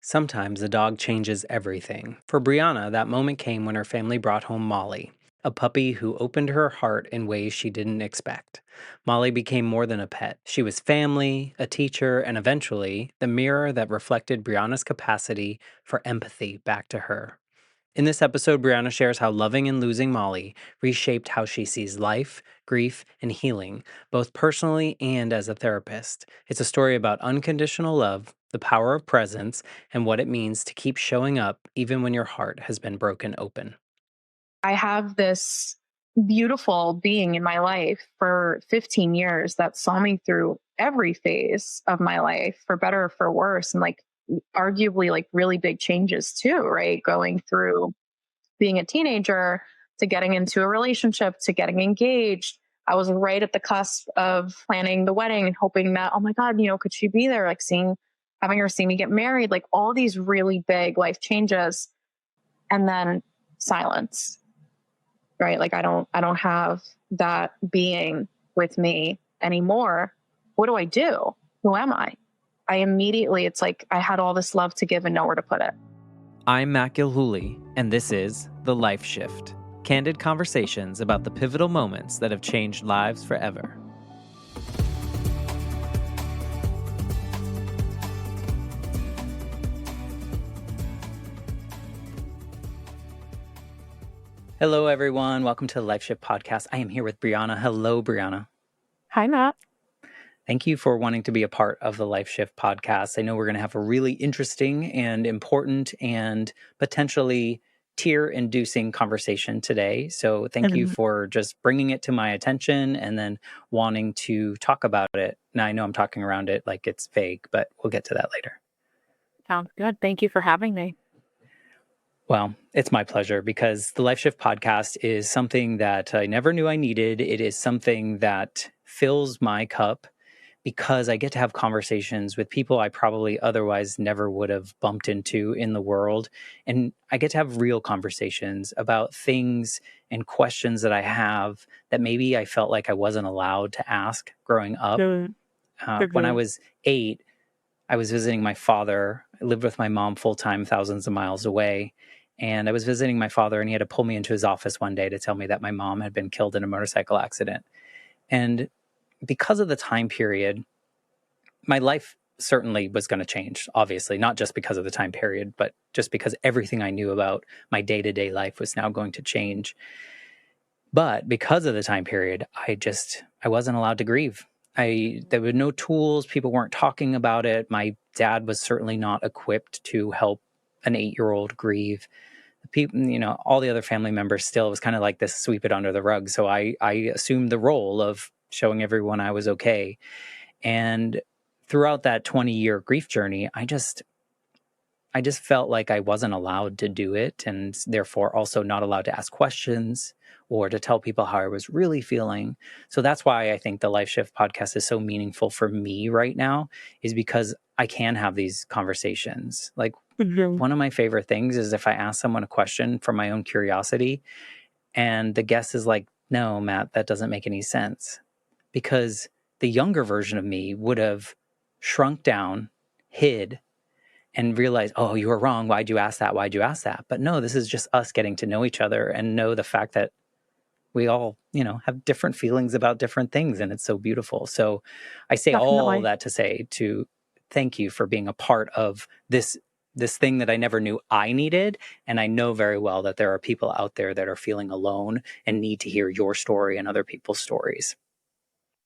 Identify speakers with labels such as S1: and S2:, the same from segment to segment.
S1: Sometimes a dog changes everything. For Brianna, that moment came when her family brought home Molly, a puppy who opened her heart in ways she didn't expect. Molly became more than a pet. She was family, a teacher, and eventually the mirror that reflected Brianna's capacity for empathy back to her. In this episode, Brianna shares how loving and losing Molly reshaped how she sees life, grief, and healing, both personally and as a therapist. It's a story about unconditional love, the power of presence, and what it means to keep showing up even when your heart has been broken open.
S2: I have this beautiful being in my life for 15 years that saw me through every phase of my life, for better or for worse, and arguably really big changes too, right? Going through being a teenager to getting into a relationship to getting engaged. I was right at the cusp of planning the wedding and hoping that, oh my God, could she be there? Having her see me get married, like all these really big life changes. And then silence, right? Like I don't have that being with me anymore. What do I do? Who am I? It's like I had all this love to give and nowhere to put it.
S1: I'm Matt Gilhooly, and this is The Life Shift, candid conversations about the pivotal moments that have changed lives forever. Hello, everyone. Welcome to the Life Shift podcast. I am here with Brianna. Hello, Brianna.
S2: Hi, Matt.
S1: Thank you for wanting to be a part of the Life Shift podcast. I know we're going to have a really interesting and important and potentially tear-inducing conversation today. So thank you for just bringing it to my attention and then wanting to talk about it. Now, I know I'm talking around it like it's vague, but we'll get to that later.
S2: Sounds good. Thank you for having me.
S1: Well, it's my pleasure because the Life Shift podcast is something that I never knew I needed. It is something that fills my cup because I get to have conversations with people I probably otherwise never would have bumped into in the world. And I get to have real conversations about things and questions that I have that maybe I felt like I wasn't allowed to ask growing up. When I was 8, I was visiting my father. I lived with my mom full-time, thousands of miles away. And I was visiting my father, and he had to pull me into his office one day to tell me that my mom had been killed in a motorcycle accident. And because of the time period, my life certainly was going to change, obviously, not just because of the time period, but just because everything I knew about my day-to-day life was now going to change. But because of the time period, I wasn't allowed to grieve. There were no tools. People weren't talking about it. My dad was certainly not equipped to help an 8-year-old grieve. People, all the other family members still, it was kind of like this sweep it under the rug. So I assumed the role of showing everyone I was okay. And throughout that 20-year grief journey, I just felt like I wasn't allowed to do it, and therefore also not allowed to ask questions or to tell people how I was really feeling. So that's why I think the Life Shift podcast is so meaningful for me right now, is because I can have these conversations. Like, one of my favorite things is if I ask someone a question from my own curiosity and the guest is like, no, Matt, that doesn't make any sense. Because the younger version of me would have shrunk down, hid, and realized, oh, you were wrong. Why'd you ask that? Why'd you ask that? But no, this is just us getting to know each other and know the fact that we all, have different feelings about different things. And it's so beautiful. So I say all that to say to thank you for being a part of this thing that I never knew I needed. And I know very well that there are people out there that are feeling alone and need to hear your story and other people's stories.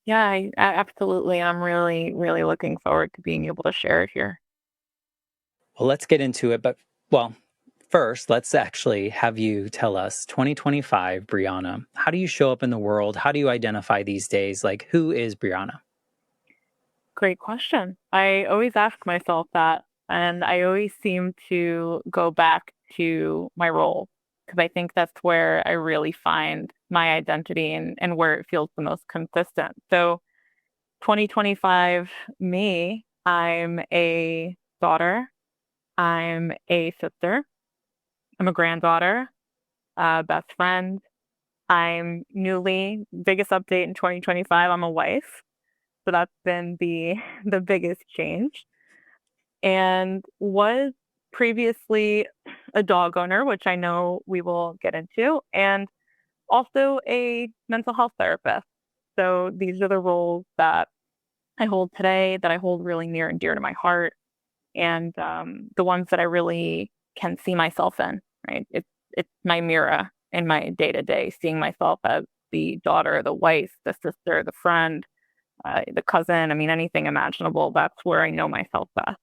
S2: Yeah, absolutely. I'm really, really looking forward to being able to share it here.
S1: Well, let's get into it. But, first, let's actually have you tell us, 2025, Brianna, how do you show up in the world? How do you identify these days? Like, who is Brianna?
S2: Great question. I always ask myself that, and I always seem to go back to my role because I think that's where I really find my identity and where it feels the most consistent. So 2025, me, I'm a daughter, I'm a sister, I'm a granddaughter, best friend. Biggest update in 2025, I'm a wife. So that's been the the biggest change. And what
S3: previously a dog owner, which I know we will get into, and also a mental health therapist. So these are the roles that I hold today, that I hold really near and dear to my heart, and the ones that I really can see myself in. Right? It's my mirror in my day to day, seeing myself as the daughter, the wife, the sister, the friend, the cousin. I mean, anything imaginable. That's where I know myself best.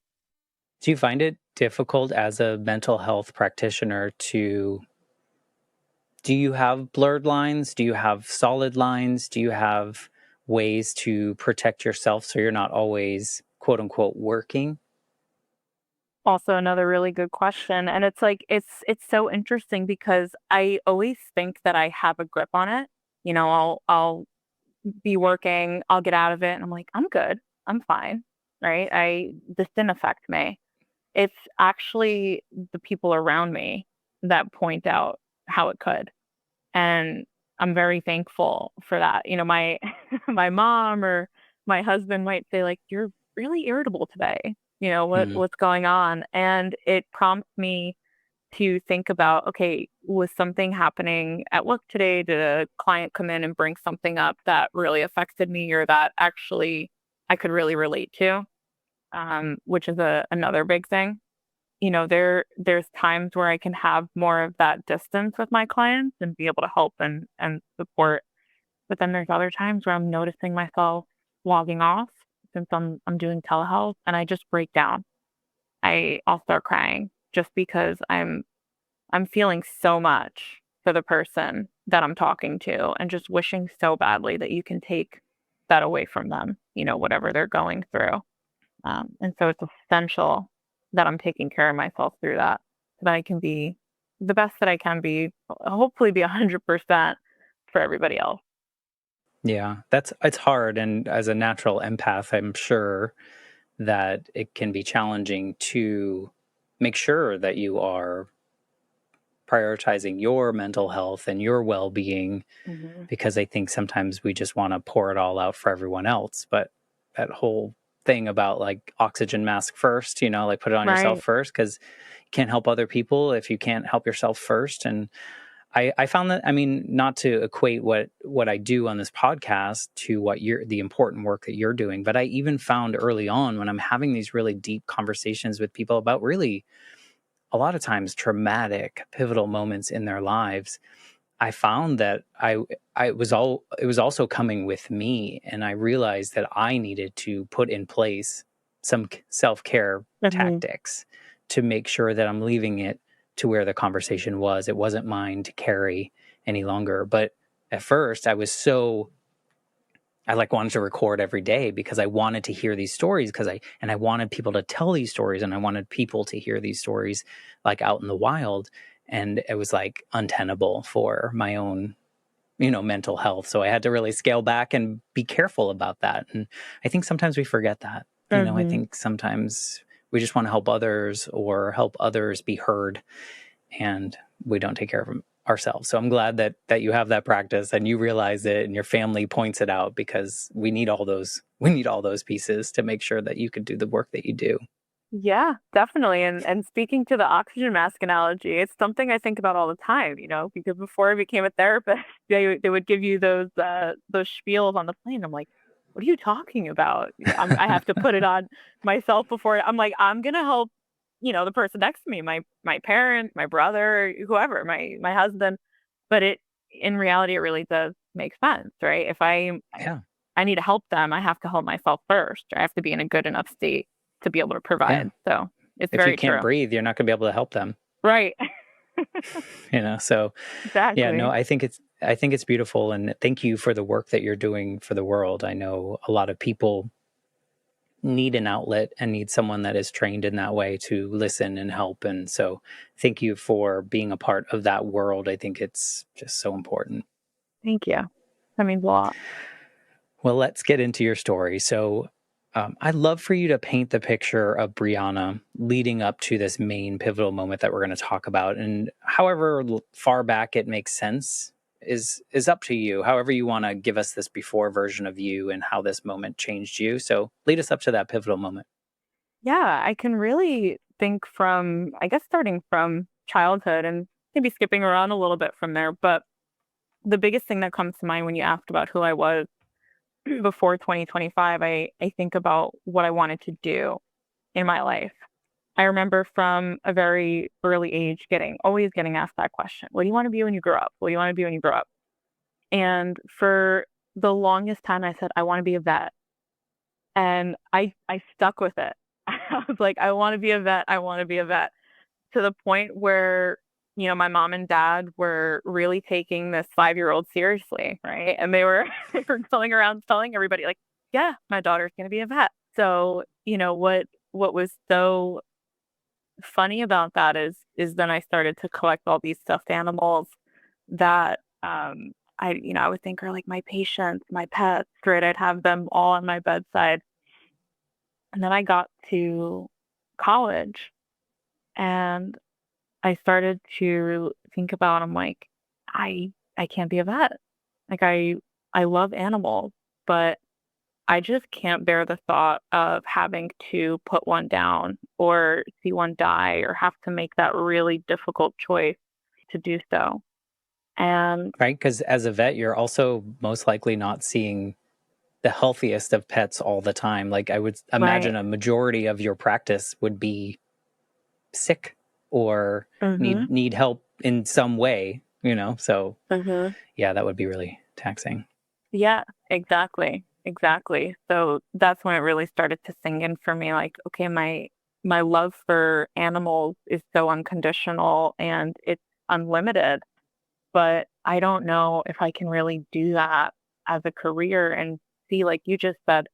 S1: Do you find it difficult as a mental health practitioner to do you have blurred lines? Do you have solid lines? Do you have ways to protect yourself so you're not always quote unquote working?
S3: Also another really good question, and it's like it's so interesting because I always think that I have a grip on it. I'll be working, I'll get out of it, and I'm like, "I'm good. I'm fine." Right? I This didn't affect me. It's actually the people around me that point out how it could, and I'm very thankful for that. My my mom or my husband might say like, "You're really irritable today.
S1: Hmm.
S3: What's going on?" And it prompts me to think about, okay, was something happening at work today? Did a client come in and bring something up that really affected me or that actually I could really relate to? Which is another big thing. There's times where I can have more of that distance with my clients and be able to help and support. But then there's other times where I'm noticing myself logging off since I'm doing telehealth and I just break down. I'll start crying just because I'm feeling so much for the person that I'm talking to and just wishing so badly that you can take that away from them, whatever they're going through. And so it's essential that I'm taking care of myself through that, so that I can be the best that I can be, hopefully be 100% for everybody else.
S1: Yeah, it's hard. And as a natural empath, I'm sure that it can be challenging to make sure that you are prioritizing your mental health and your well being
S3: Hmm.
S1: because I think sometimes we just want to pour it all out for everyone else. But that whole thing about like oxygen mask first, like put it on yourself
S3: Right.
S1: first because you can't help other people if you can't help yourself first. And I found that, I mean, not to equate what I do on this podcast to what the important work that you're doing, but I even found early on when I'm having these really deep conversations with people about really a lot of times traumatic, pivotal moments in their lives, I found that it was also coming with me, and I realized that I needed to put in place some self-care
S3: Hmm.
S1: tactics to make sure that I'm leaving it to where the conversation was. It wasn't mine to carry any longer. But at first I like wanted to record every day because I wanted to hear these stories and I wanted people to tell these stories and I wanted people to hear these stories like out in the wild. And it was like untenable for my own, mental health. So I had to really scale back and be careful about that. And I think sometimes we forget that. I
S3: Hmm.
S1: think sometimes we just want to help others or help others be heard and we don't take care of ourselves. So I'm glad that you have that practice and you realize it and your family points it out because we need all those pieces to make sure that you could do the work that you do.
S3: Yeah, definitely. And speaking to the oxygen mask analogy, it's something I think about all the time, because before I became a therapist, they would give you those spiels on the plane. I'm like, what are you talking about? I have to put it on myself before I'm like, I'm gonna help, the person next to me, my parent, my brother, whoever, my husband. But in reality, it really does make sense, right? If
S1: Yeah.
S3: I need to help them, I have to help myself first. I have to be in a good enough state to be able to
S1: Yeah.
S3: provide. So it's
S1: If you
S3: very
S1: can't
S3: true.
S1: breathe, you're not going to be able to help them,
S3: Right.
S1: so yeah, no,
S3: Exactly.
S1: I think it's beautiful and thank you for the work that you're doing for the world. I know a lot of people need an outlet and need someone that is trained in that way to listen and help. And so thank you for being a part of that world. I think it's just so important.
S3: Thank you. That means a lot.
S1: Well, let's get into your story. So I'd love for you to paint the picture of Brianna leading up to this main pivotal moment that we're going to talk about. And however far back it makes sense is up to you. However you want to give us this before version of you and how this moment changed you. So lead us up to that pivotal moment.
S3: Yeah, I can really think from, I guess, starting from childhood and maybe skipping around a little bit from there. But the biggest thing that comes to mind when you asked about who I was before 2025, I think about what I wanted to do in my life. I remember from a very early age always getting asked that question. What do you want to be when you grow up? What do you want to be when you grow up? And for the longest time, I said, I want to be a vet. And I stuck with it. I was like, I want to be a vet. I want to be a vet, to the point where, my mom and dad were really taking this 5-year-old seriously, right? And they were they were going around telling everybody, like, yeah, my daughter's going to be a vet. So, what was so funny about that is then I started to collect all these stuffed animals that I would think are like my patients, my pets, right? I'd have them all on my bedside. And then I got to college and I started to think about, I'm like, I can't be a vet. Like I love animals, but I just can't bear the thought of having to put one down or see one die or have to make that really difficult choice to do so. And
S1: Right? Because as a vet, you're also most likely not seeing the healthiest of pets all the time. Like I would imagine
S3: right.
S1: a majority of your practice would be sick or
S3: Mhm.
S1: need help in some way, So
S3: Mhm.
S1: yeah, that would be really taxing.
S3: Yeah, exactly. Exactly. So that's when it really started to sink in for me, like, okay, my love for animals is so unconditional and it's unlimited, but I don't know if I can really do that as a career and see, like you just said,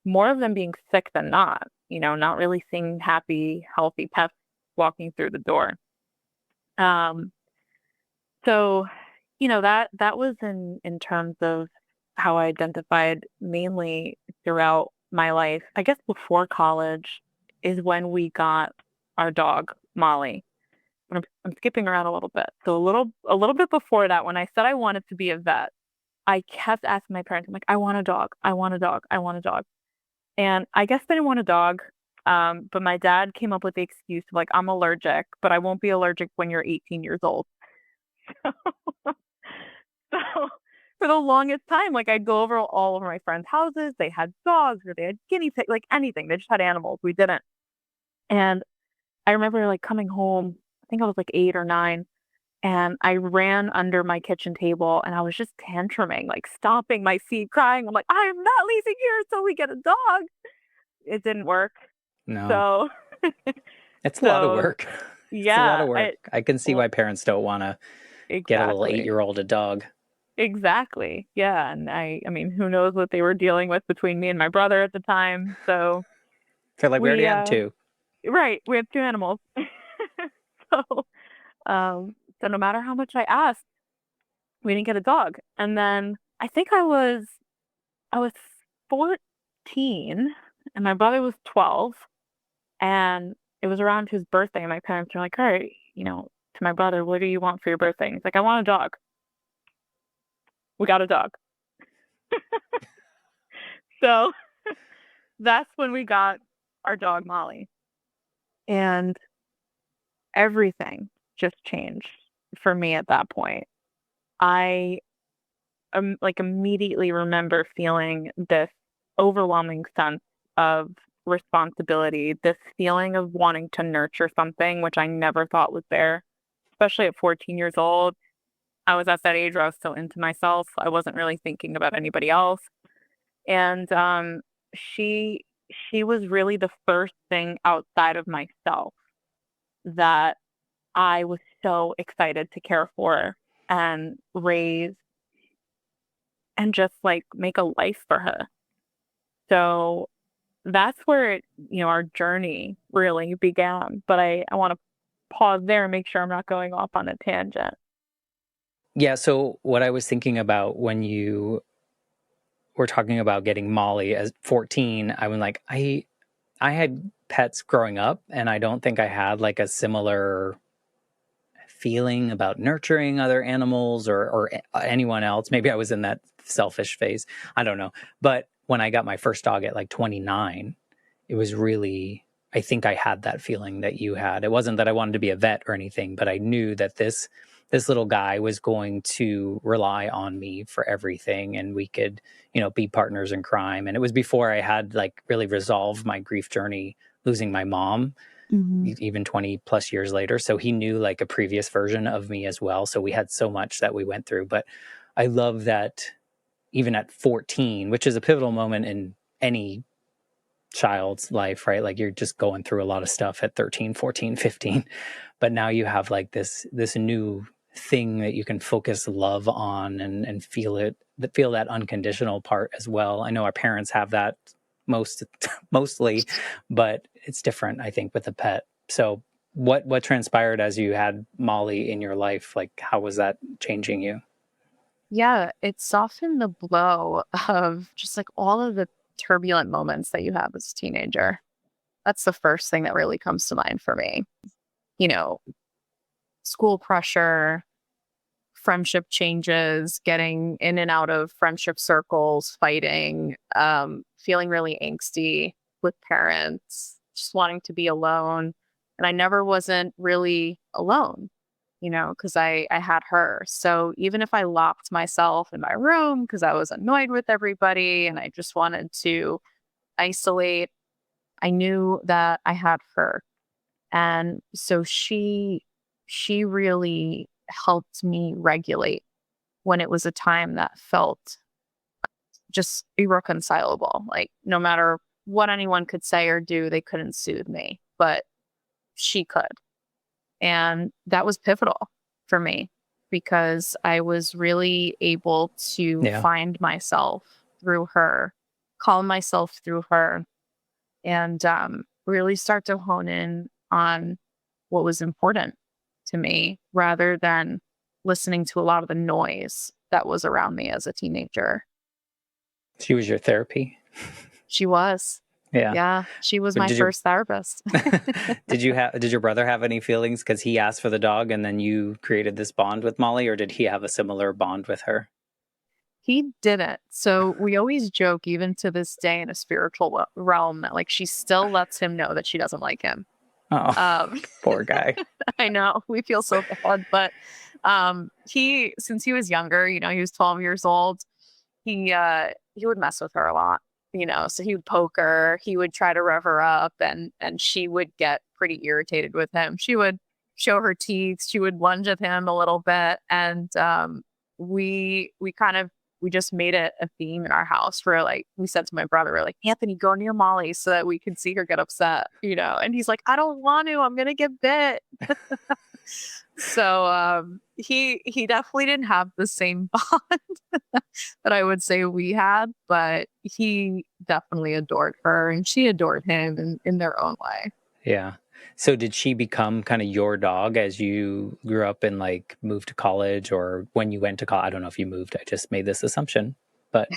S3: more of them being sick than not, not really seeing happy, healthy pets walking through the door. Um, so, that was in terms of how I identified mainly throughout my life. I guess before college is when we got our dog, Molly. I'm skipping around a little bit. So a little bit before that, when I said I wanted to be a vet, I kept asking my parents, I'm like, I want a dog. I want a dog. I want a dog. And I guess they didn't want a dog. But my dad came up with the excuse of like, I'm allergic, but I won't be allergic when you're 18 years old. So for the longest time, like I'd go over all of my friends' houses. They had dogs or they had guinea pigs, like anything. They just had animals. We didn't. And I remember like coming home, I think I was like 8 or 9, and I ran under my kitchen table and I was just tantruming, like stomping my feet, crying. I'm like, I am not leaving here until we get a dog. It didn't work.
S1: No,
S3: So,
S1: it's a lot of
S3: so
S1: work. It's a lot
S3: yeah,
S1: of work. I can see
S3: well,
S1: why parents don't want to get a little
S3: exactly.
S1: 8-year-old a dog.
S3: Exactly. Yeah, and I mean, who knows what they were dealing with between me and my brother at the time. So
S1: They're like, we already
S3: we
S1: have two.
S3: right, we have 2 animals. So, so no matter how much I asked, we didn't get a dog. And then I think I was 14 and my brother was 12, and it was around his birthday and my parents were like, "All right, to my brother, what do you want for your birthday?" And he's like, "I want a dog." We got a dog. So that's when we got our dog Molly. And everything just changed for me at that point. I like immediately remember feeling this overwhelming sense of responsibility, this feeling of wanting to nurture something which I never thought was there, especially at 14 years old. I was at that age where I was so into myself. I wasn't really thinking about anybody else. And she was really the first thing outside of myself that I was so excited to care for and raise and just like make a life for her. So that's where our journey really began. But I want to pause there and make sure I'm not going off on a tangent.
S1: Yeah. So what I was thinking about when you were talking about getting Molly as 14, I was like, I had pets growing up, and I don't think I had like a similar feeling about nurturing other animals or anyone else. Maybe I was in that selfish phase. I don't know. But when I got my first dog at like 29, it was really I think I had that feeling that you had. It wasn't that I wanted to be a vet or anything, but I knew that this little guy was going to rely on me for everything, and we could, be partners in crime. And it was before I had like really resolved my grief journey, losing my mom,
S3: Mm-hmm.
S1: even 20 plus years later. So he knew like a previous version of me as well. So we had so much that we went through. But I love that even at 14, which is a pivotal moment in any child's life, right? Like you're just going through a lot of stuff at 13, 14, 15. But now you have like this new thing that you can focus love on and feel that unconditional part as well. I know our parents have that mostly, but it's different, I think, with a pet. So what transpired as you had Molly in your life? Like how was that changing you?
S3: Yeah, it softened the blow of just like all of the turbulent moments that you have as a teenager. That's the first thing that really comes to mind for me. You know, school pressure, friendship changes, getting in and out of friendship circles, fighting, feeling really angsty with parents, just wanting to be alone. And I never wasn't really alone, because I had her. So even if I locked myself in my room because I was annoyed with everybody and I just wanted to isolate, I knew that I had her. And so she really helped me regulate when it was a time that felt just irreconcilable. Like no matter what anyone could say or do, they couldn't soothe me, but she could. And that was pivotal for me because I was really able to
S1: Yeah.
S3: find myself through her, calm myself through her, and really start to hone in on what was important to me rather than listening to a lot of the noise that was around me as a teenager.
S1: She was your therapy.
S3: She was.
S1: Yeah.
S3: Yeah, she was
S1: But
S3: my first therapist.
S1: did your brother have any feelings because he asked for the dog and then you created this bond with Molly, or did he have a similar bond with her?
S3: He didn't. So we always joke, even to this day, in a spiritual realm, that like she still lets him know that she doesn't like him.
S1: Oh,
S3: Um,
S1: poor guy.
S3: I know we feel so bad, but since he was younger, he was 12 years old. He would mess with her a lot, so he would poke her, he would try to rev her up, and she would get pretty irritated with him. She would show her teeth, she would lunge at him a little bit, and we kind of we just made it a theme in our house where like we said to my brother, we're like, Anthony, go near Molly so that we could see her get upset, and he's like, I don't want to, I'm gonna get bit. So he definitely didn't have the same bond that I would say we had, but he definitely adored her and she adored him in their own way.
S1: Yeah. So did she become kind of your dog as you grew up and like moved to college, or when you went to college? I don't know if you moved. I just made this assumption, but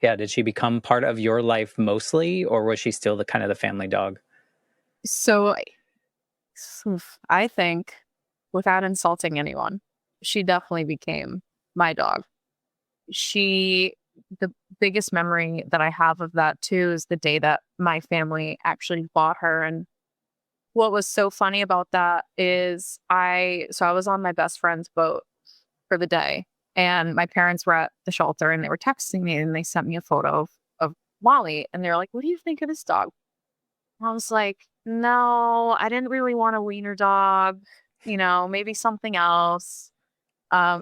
S1: yeah, did she become part of your life mostly, or was she still the kind of the family dog?
S3: So I think, without insulting anyone, she definitely became my dog. The biggest memory that I have of that too is the day that my family actually bought her. And what was so funny about that is I was on my best friend's boat for the day, and my parents were at the shelter and they were texting me and they sent me a photo of Molly, and they're like, what do you think of this dog? And I was like, no, I didn't really want a wiener dog, maybe something else.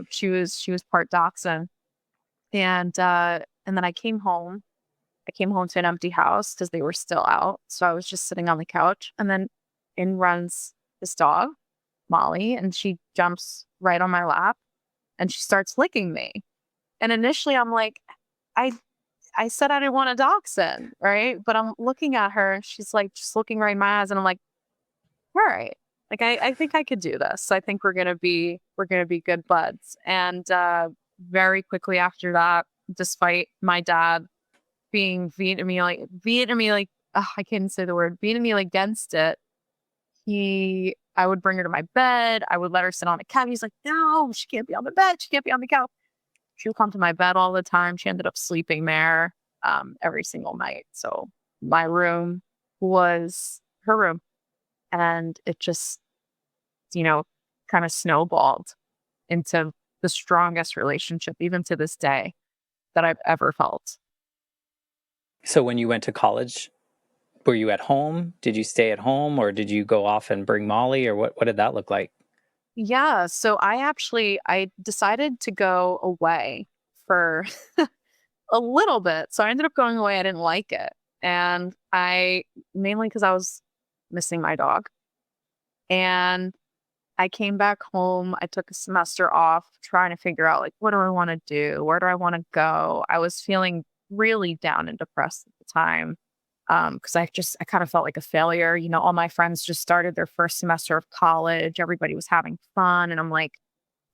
S3: She was part dachshund. And then I came home. I came home to an empty house because they were still out. So I was just sitting on the couch, and then in runs this dog, Molly, and she jumps right on my lap and she starts licking me. And initially I'm like, I I said I didn't want a dachshund, right? But I'm looking at her and she's like just looking right in my eyes, and I'm like, all right. Like I think I could do this. I think we're gonna be good buds. And very quickly after that, despite my dad being vehemently, I can't say the word, vehemently against it, I would bring her to my bed. I would let her sit on the couch. He's like, no, she can't be on the bed. She can't be on the couch. She would come to my bed all the time. She ended up sleeping there every single night. So my room was her room. And it just, you know, kind of snowballed into the strongest relationship, even to this day, that I've ever felt.
S1: So when you went to college, were you at home? Did you stay at home, or did you go off and bring Molly, or what did that look like?
S3: Yeah. So I decided to go away for a little bit. So I ended up going away. I didn't like it. And mainly because I was missing my dog. And I came back home. I took a semester off trying to figure out, like, what do I want to do? Where do I want to go? I was feeling really down and depressed at the time. Because I kind of felt like a failure. All my friends just started their first semester of college. Everybody was having fun. And I'm like,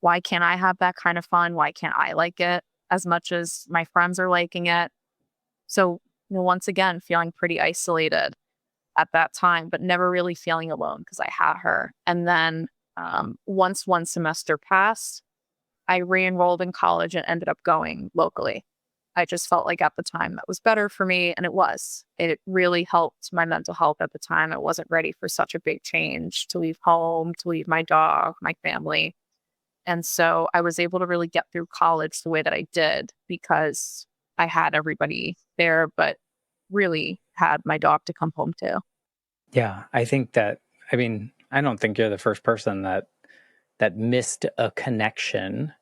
S3: why can't I have that kind of fun? Why can't I like it as much as my friends are liking it? So, once again, feeling pretty isolated at that time, but never really feeling alone because I had her. And then once one semester passed, I re-enrolled in college and ended up going locally. I just felt like at the time that was better for me. And it was. It really helped my mental health at the time. I wasn't ready for such a big change to leave home, to leave my dog, my family. And so I was able to really get through college the way that I did because I had everybody there, but really had my dog to come home to.
S1: Yeah, I think that, I mean, I don't think you're the first person that missed a connection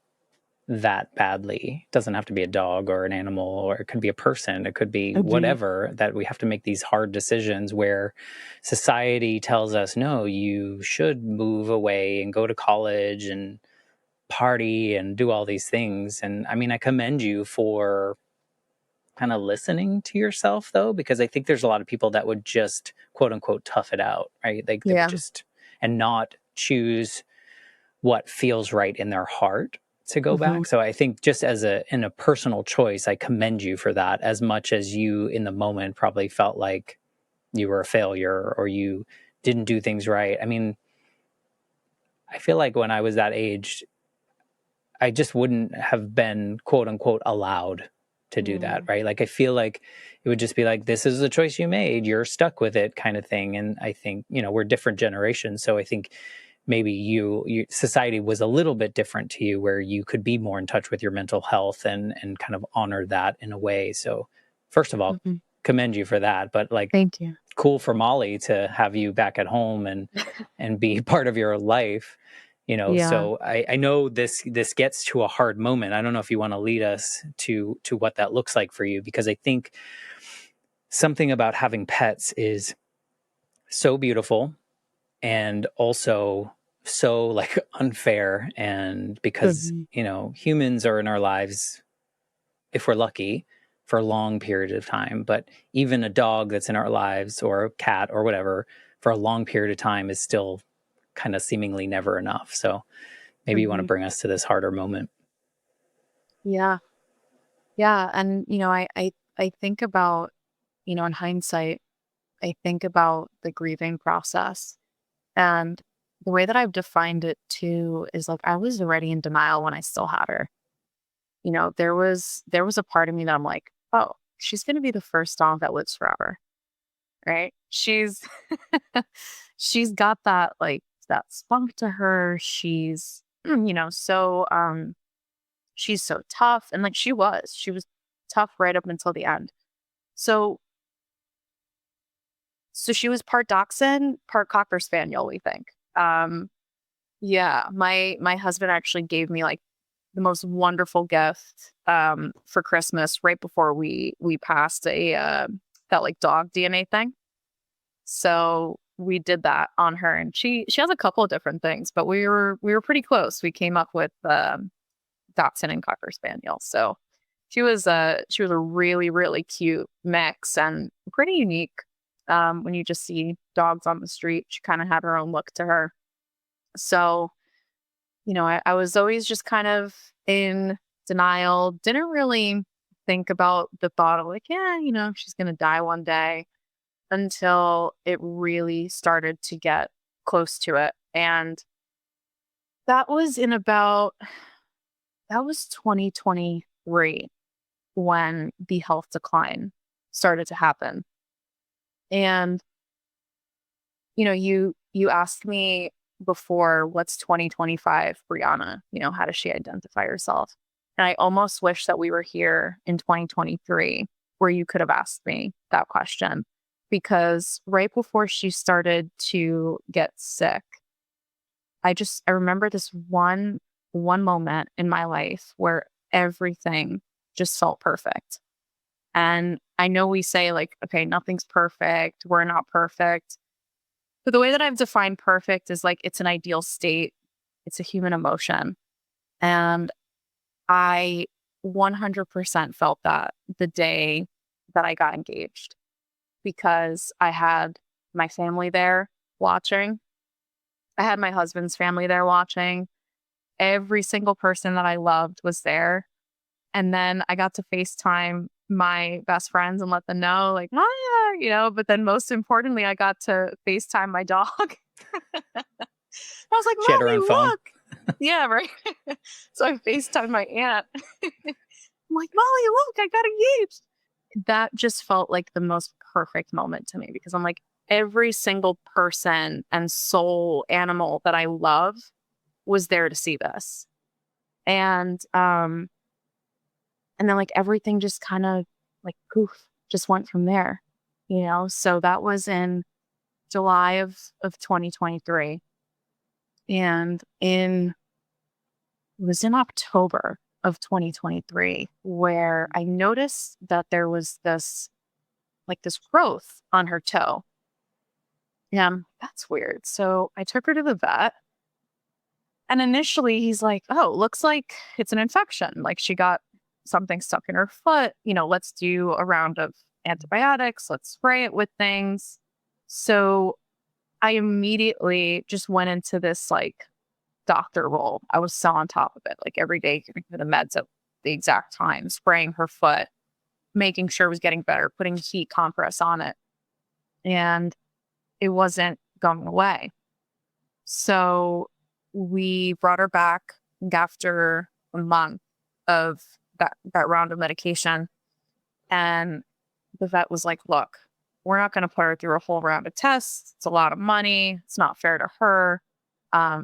S1: that badly. It doesn't have to be a dog or an animal, or it could be a person, it could be
S3: Agreed.
S1: whatever, that we have to make these hard decisions where society tells us, no, you should move away and go to college and party and do all these things. And I mean, I commend you for kind of listening to yourself, though, because I think there's a lot of people that would just quote unquote tough it out, right? Like they would
S3: Yeah.
S1: just, and not choose what feels right in their heart to go
S3: Hmm.
S1: back. So I think just in a personal choice, I commend you for that, as much as you in the moment probably felt like you were a failure or you didn't do things right. I mean, I feel like when I was that age, I just wouldn't have been quote unquote allowed to do that,
S3: Mm.
S1: right? Like I feel like it would just be like, this is the choice you made, you're stuck with it, kind of thing. And I think, we're different generations, so I think maybe you society was a little bit different to you, where you could be more in touch with your mental health and kind of honor that in a way. So first of all,
S3: Hmm.
S1: commend you for that, but like,
S3: Thank you.
S1: cool for Molly to have you back at home and be part of your life.
S3: Yeah.
S1: So I know this gets to a hard moment. I don't know if you want to lead us to what that looks like for you, because I think something about having pets is so beautiful and also so like unfair. And because
S3: Hmm.
S1: humans are in our lives, if we're lucky, for a long period of time, but even a dog that's in our lives, or a cat or whatever, for a long period of time is still kind of seemingly never enough. So maybe you want to
S3: Hmm.
S1: bring us to this harder moment.
S3: Yeah. Yeah. And, I think about, in hindsight, I think about the grieving process. And the way that I've defined it too is like I was already in denial when I still had her. There was a part of me that I'm like, oh, she's gonna be the first dog that lives forever. Right? She's got that like that spunk to her. She's she's so tough. And like she was tough right up until the end. So she was part dachshund, part cocker spaniel, we think. Um yeah, my husband actually gave me like the most wonderful gift for Christmas right before we passed a that like dog DNA thing. So we did that on her, and she has a couple of different things, but we were pretty close. We came up with Dachshund and Cocker Spaniel. So she was a really really cute mix and pretty unique. When you just see dogs on the street, she kind of had her own look to her. So I was always just kind of in denial. Didn't really think about the thought of like, yeah, she's gonna die one day, until it really started to get close to it. And that was in about that was 2023 when the health decline started to happen. And You asked me before, what's 2025 Brianna? How does she identify herself? And I almost wish that we were here in 2023 where you could have asked me that question, because right before she started to get sick, I remember this one moment in my life where everything just felt perfect. And I know we say like, okay, nothing's perfect, we're not perfect. But the way that I've defined perfect is like, it's an ideal state. It's a human emotion. And I 100% felt that the day that I got engaged, because I had my family there watching. I had my husband's family there watching. Every single person that I loved was there. And then I got to FaceTime my best friends and let them know, like, oh, yeah, but then most importantly, I got to FaceTime my dog. I was like,
S1: She had her
S3: Mommy,
S1: own phone.
S3: look. Yeah, right. So I FaceTimed my aunt. I'm like, Molly, look, I got engaged. That just felt like the most perfect moment to me, because I'm like, every single person and soul animal that I love was there to see this. And then like everything just kind of like poof, just went from there, So that was in July of 2023. And it was in October of 2023 where I noticed that there was this growth on her toe. Yeah, that's weird. So I took her to the vet. And initially he's like, oh, looks like it's an infection. Like she got something stuck in her foot. Let's do a round of antibiotics. Let's spray it with things. So I immediately just went into this like doctor role. I was so on top of it, like every day giving her the meds at the exact time, spraying her foot, making sure it was getting better, putting heat compress on it. And it wasn't going away. So we brought her back after a month of that round of medication. And the vet was like, look, we're not going to put her through a whole round of tests. It's a lot of money. It's not fair to her.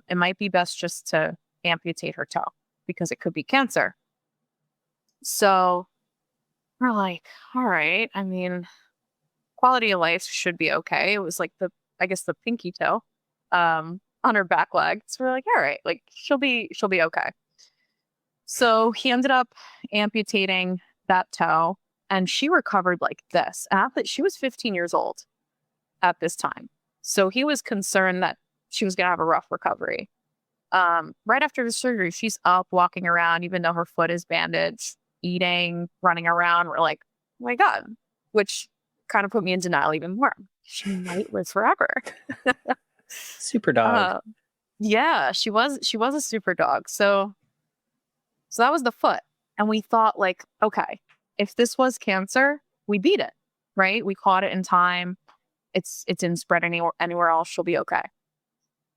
S3: It might be best just to amputate her toe because it could be cancer. So we're like, all right. I mean, quality of life should be okay. It was like the pinky toe on her back leg. So we're like, all right, like she'll be okay. So he ended up amputating that toe, and she recovered like this. And she was 15 years old at this time. So he was concerned that she was going to have a rough recovery. Right after the surgery, she's up walking around, even though her foot is bandaged, eating, running around. We're like, oh my God, which kind of put me in denial even more. She might live forever.
S1: Super dog.
S3: Yeah, she was a super dog. So that was the foot. And we thought like, okay, if this was cancer, we beat it, right? We caught it in time. It didn't spread anywhere else. She'll be okay.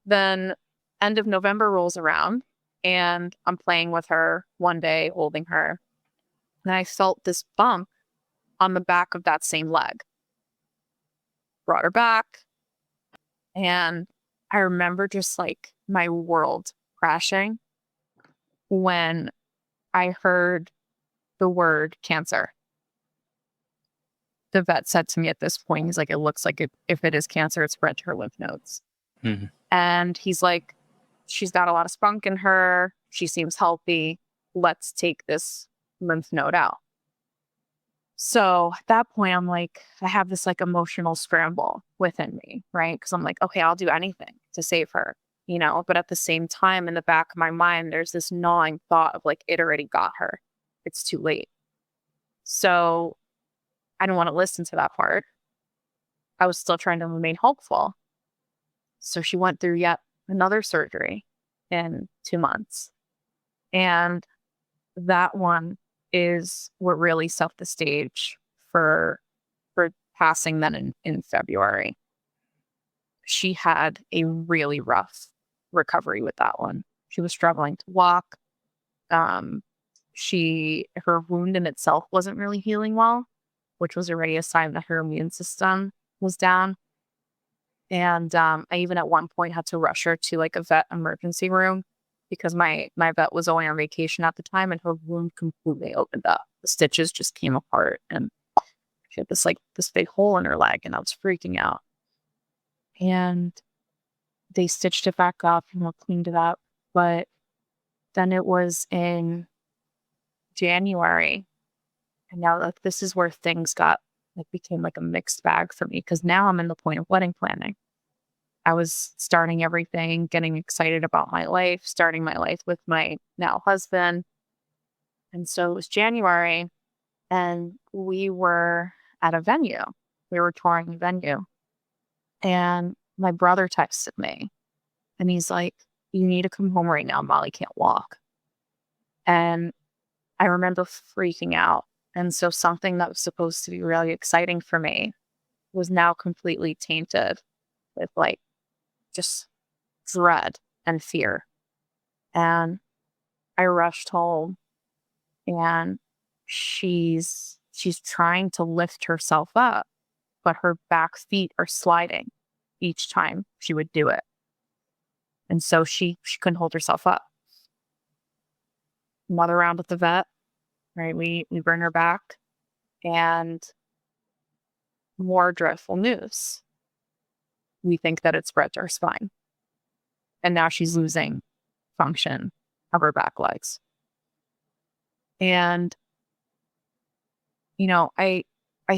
S3: Then end of November rolls around and I'm playing with her one day, holding her. And I felt this bump on the back of that same leg. Brought her back. And I remember just like my world crashing when I heard the word cancer. The vet said to me at this point, he's like, it looks like if it is cancer, it's spread to her lymph nodes.
S1: Mm-hmm.
S3: And he's like, she's got a lot of spunk in her. She seems healthy. Let's take this lymph node out. So at that point, I'm like, I have this like emotional scramble within me, right? Because I'm like, okay, I'll do anything to save her, But at the same time, in the back of my mind, there's this gnawing thought of like, it already got her. It's too late. So I didn't want to listen to that part. I was still trying to remain hopeful. So she went through yet another surgery in 2 months. And that one is what really set the stage for passing then in February. She had a really rough recovery with that one. She was struggling to walk. Her wound in itself wasn't really healing well, which was already a sign that her immune system was down. And I even at one point had to rush her to like a vet emergency room because my vet was away on vacation at the time and her wound completely opened up. The stitches just came apart and she had this big hole in her leg and I was freaking out. And they stitched it back up and cleaned it up. But then it was in January. And now like this is where things became like a mixed bag for me because now I'm in the point of wedding planning. I was starting everything, getting excited about my life, starting my life with my now husband. And so it was January and we were at a venue. We were touring a venue. And my brother texted me and he's like, "You need to come home right now. Molly can't walk." And I remember freaking out. And so something that was supposed to be really exciting for me was now completely tainted with like just dread and fear. And I rushed home and she's trying to lift herself up, but her back feet are sliding each time she would do it. And so she couldn't hold herself up. Mother around at the vet, right? We bring her back and more dreadful news. We think that it spread to her spine. And now she's losing function of her back legs. And, you know, I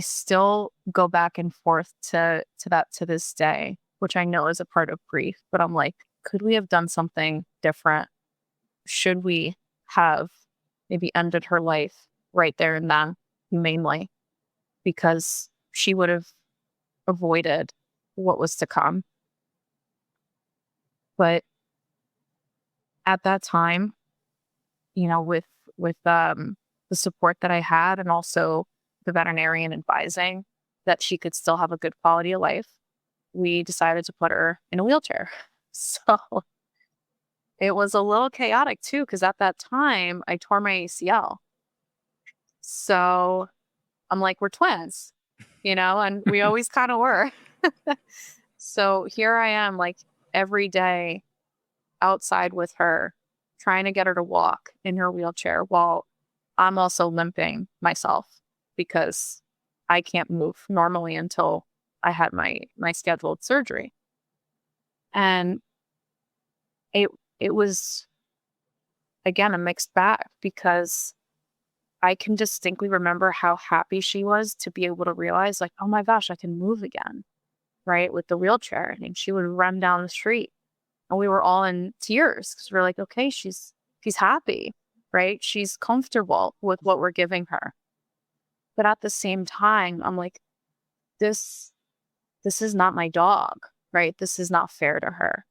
S3: still go back and forth to that to this day, which I know is a part of grief, but I'm like, could we have done something different? Should we have maybe ended her life right there and then humanely? Because she would have avoided what was to come. But at that time, you know, with the support that I had and also the veterinarian advising that she could still have a good quality of life, we decided to put her in a wheelchair. So it was a little chaotic too, because at that time I tore my ACL. So I'm like, we're twins, you know, and we always kind of were. So here I am, like every day outside with her, trying to get her to walk in her wheelchair while I'm also limping myself because I can't move normally until I had my scheduled surgery. And it was again a mixed bag because I can distinctly remember how happy she was to be able to realize like, oh my gosh, I can move again, right? With the wheelchair. And she would run down the street and we were all in tears because we're like, okay, she's happy, right? She's comfortable with what we're giving her. But at the same time, I'm like, this is not my dog, right? This is not fair to her.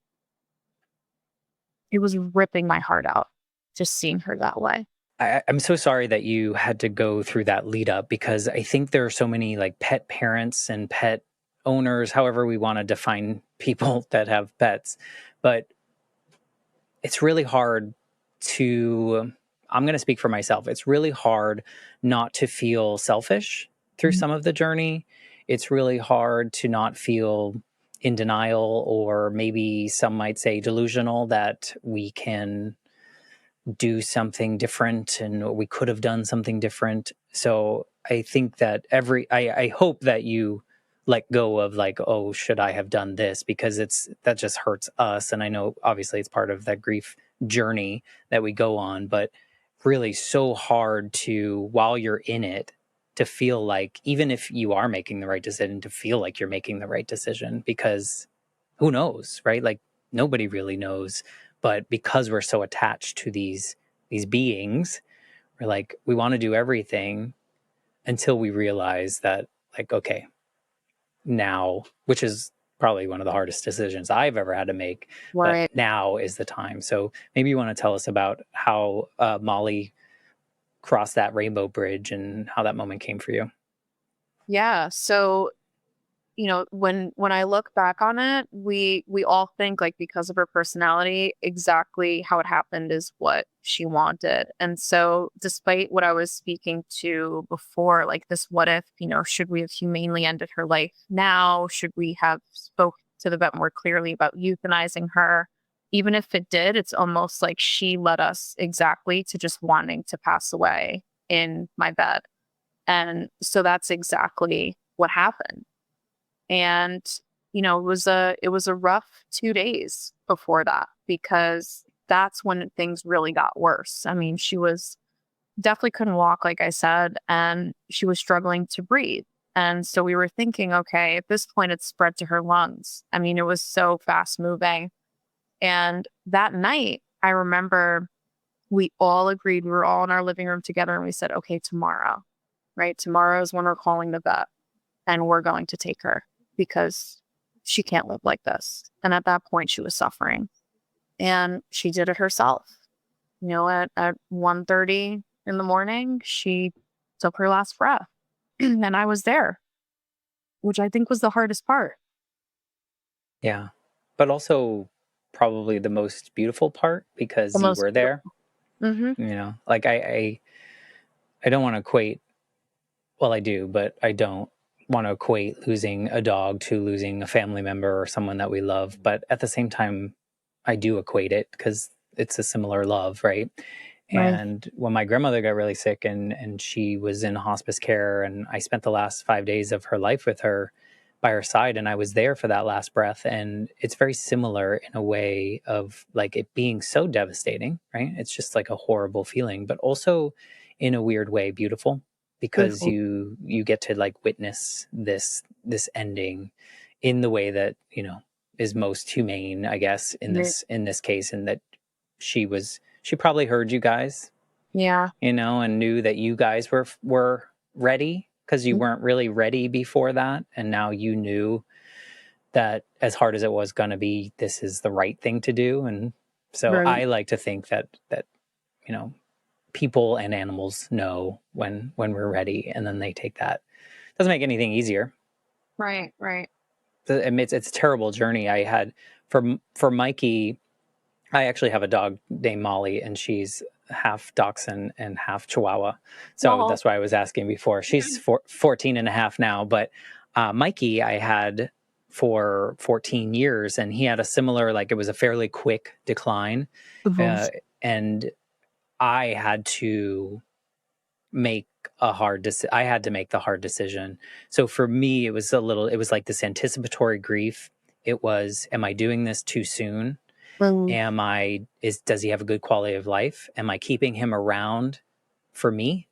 S3: It was ripping my heart out just seeing her that way.
S1: I'm so sorry that you had to go through that lead up because I think there are so many like pet parents and pet owners, however we want to define people that have pets. But it's really hard I'm going to speak for myself. It's really hard not to feel selfish through some of the journey. It's really hard to not feel in denial or maybe some might say delusional that we can do something different and we could have done something different. So I think that I hope that you let go of like, oh, should I have done this? Because that just hurts us. And I know obviously it's part of that grief journey that we go on, but really so hard to, while you're in it, to feel like, even if you are making the right decision, to feel like you're making the right decision, because who knows, right? Like nobody really knows. But because we're so attached to these beings, we're like, we want to do everything until we realize that, like, okay, now, which is probably one of the hardest decisions I've ever had to make,
S3: Right.
S1: but now is the time. So maybe you want to tell us about how Molly crossed that rainbow bridge and how that moment came for you.
S3: Yeah. So, you know, when I look back on it, we all think like because of her personality, exactly how it happened is what she wanted. And so despite what I was speaking to before, like this what if, you know, should we have humanely ended her life now? Should we have
S2: to the vet more clearly about euthanizing her. Even if it did, it's almost like she led us exactly to just wanting to pass away in my bed. And so that's exactly what happened. And, it was a rough 2 days before that, because that's when things really got worse. I mean, she was definitely couldn't walk, like I said, and she was struggling to breathe. And so we were thinking, okay, at this point, it's spread to her lungs. I mean, it was so fast moving. And that night, I remember we all agreed, we were all in our living room together, and we said, okay, tomorrow, right? Tomorrow is when we're calling the vet, and we're going to take her because she can't live like this. And at that point, she was suffering. And she did it herself. At 1:30 in the morning, she took her last breath. And I was there, which I think was the hardest part.
S1: Yeah. But also probably the most beautiful part, because
S2: The
S1: you
S2: most
S1: were there.
S2: hmm
S1: Like I don't want to equate, well, I do, but I don't want to equate losing a dog to losing a family member or someone that we love. But at the same time, I do equate it because it's a similar love, right?
S2: Right.
S1: And when my grandmother got really sick and she was in hospice care, and I spent the last 5 days of her life with her by her side, and I was there for that last breath. And it's very similar in a way of like it being so devastating, right? It's just like a horrible feeling, but also in a weird way beautiful, because
S2: Beautiful.
S1: you get to like witness this ending in the way that is most humane, I guess,
S2: Right.
S1: in this case. And that she probably heard you guys,
S2: Yeah.
S1: and knew that you guys were ready, because you weren't really ready before that, and now you knew that as hard as it was going to be, this is the right thing to do. And so
S2: Right.
S1: I like to think that you know people and animals know when we're ready, and then they take that. Doesn't make anything easier.
S2: Right. Right.
S1: It's a terrible journey I had for Mikey. I actually have a dog named Molly, and she's half Dachshund and half Chihuahua. So
S2: Oh.
S1: that's why I was asking before. She's 14 and a half now, but Mikey I had for 14 years, and he had a similar, like it was a fairly quick decline.
S2: Mhm.
S1: Uh, and I had to make I had to make the hard decision. So for me, it was like this anticipatory grief. It was, am I doing this too soon?
S2: Mm.
S1: Does he have a good quality of life? Am I keeping him around for me?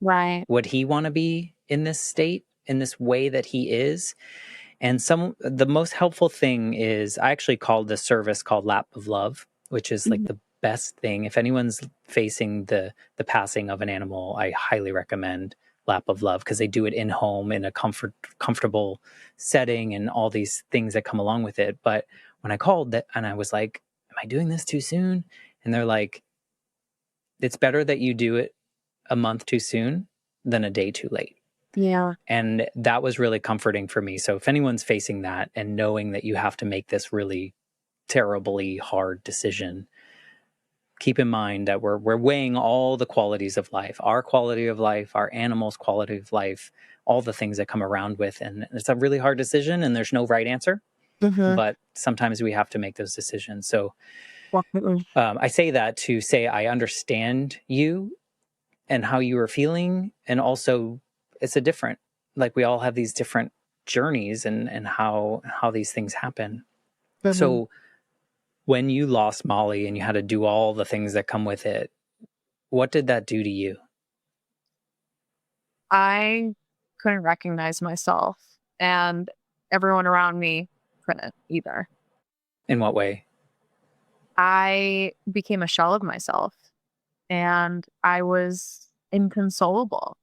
S2: Right.
S1: Would he want to be in this state, in this way that he is? And the most helpful thing is, I actually called the service called Lap of Love, which is like
S2: Mhm.
S1: the best thing. If anyone's facing the passing of an animal, I highly recommend Lap of Love, because they do it in home in a comfortable setting and all these things that come along with it. But when I called that and I was like, am I doing this too soon? And they're like, it's better that you do it a month too soon than a day too late.
S2: Yeah.
S1: And that was really comforting for me. So if anyone's facing that and knowing that you have to make this really terribly hard decision, keep in mind that we're weighing all the qualities of life, our quality of life, our animals' quality of life, all the things that come around with. And it's a really hard decision, and there's no right answer,
S2: Mhm.
S1: but sometimes we have to make those decisions. So
S2: Definitely.
S1: I say that to say I understand you and how you were feeling. And also, it's a different, like we all have these different journeys and how these things happen.
S2: Mhm.
S1: So when you lost Molly and you had to do all the things that come with it, what did that do to you?
S2: I couldn't recognize myself, and everyone around me couldn't either.
S1: In what way?
S2: I became a shell of myself, and I was inconsolable.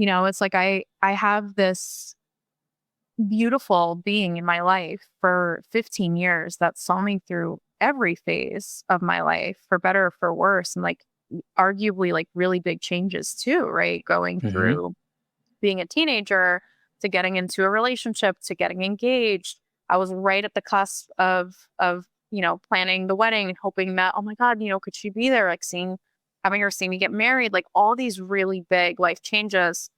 S2: It's like I have this beautiful being in my life for 15 years that saw me through every phase of my life, for better or for worse, and like arguably like really big changes too, right? Going
S1: Mm-hmm.
S2: through being a teenager to getting into a relationship to getting engaged. I was right at the cusp of planning the wedding and hoping that, oh my God, could she be there? Like having her see me get married, like all these really big life changes,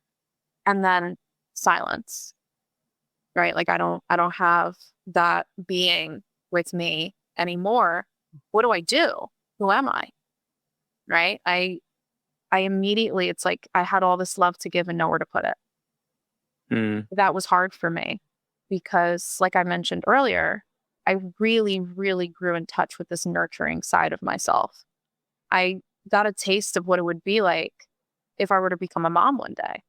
S2: and then silence. Right? Like I don't have
S3: that being with me anymore, what do I do? Who am I? Right? I immediately, it's like I had all this love to give and nowhere to put it. That was hard for me because, like I mentioned earlier, I really, really grew in touch with this nurturing side of myself. I got a taste of what it would be like if I were to become a mom one day,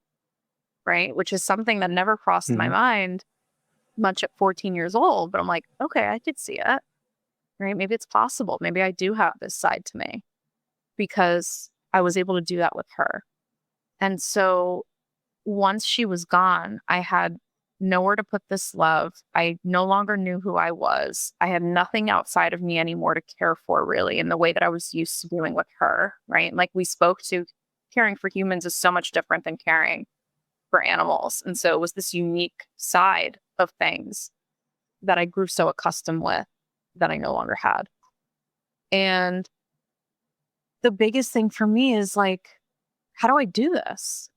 S3: right? Which is something that never crossed my mind much at 14 years old. But I'm like, okay, I could see it, right? Maybe it's possible. Maybe I do have this side to me because I was able to do that with her. And so once she was gone, I had nowhere to put this love. I no longer knew who I was. I had nothing outside of me anymore to care for, really, in the way that I was used to doing with her, right? Like we spoke to, caring for humans is so much different than caring for animals. And so it was this unique side of things that I grew so accustomed with that I no longer had. And the biggest thing for me is like, how do I do this?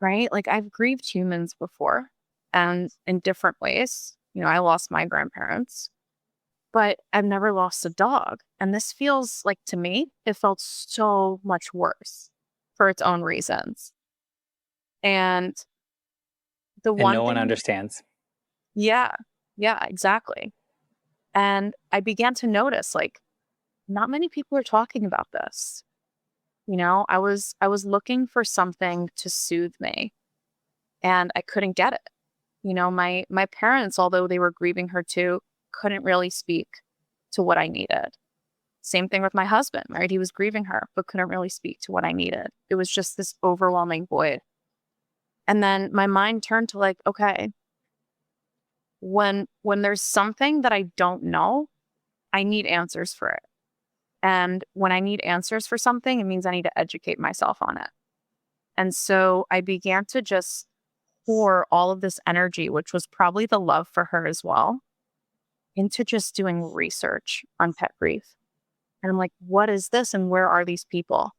S3: Right? Like I've grieved humans before and in different ways. You know, I lost my grandparents, but I've never lost a dog. And this feels like, to me, it felt so much worse for its own reasons. And the
S1: And
S3: one
S1: no one
S3: thing,
S1: understands.
S3: yeah, exactly. And I began to notice like not many people are talking about this. You know, I was looking for something to soothe me and I couldn't get it. You know, my parents, although they were grieving her too, couldn't really speak to what I needed. Same thing with my husband, right? He was grieving her, but couldn't really speak to what I needed. It was just this overwhelming void. And then my mind turned to like, okay, when there's something that I don't know, I need answers for it. And when I need answers for something, it means I need to educate myself on it. And so I began to just pour all of this energy, which was probably the love for her as well, into just doing research on pet grief. And I'm like, what is this? And where are these people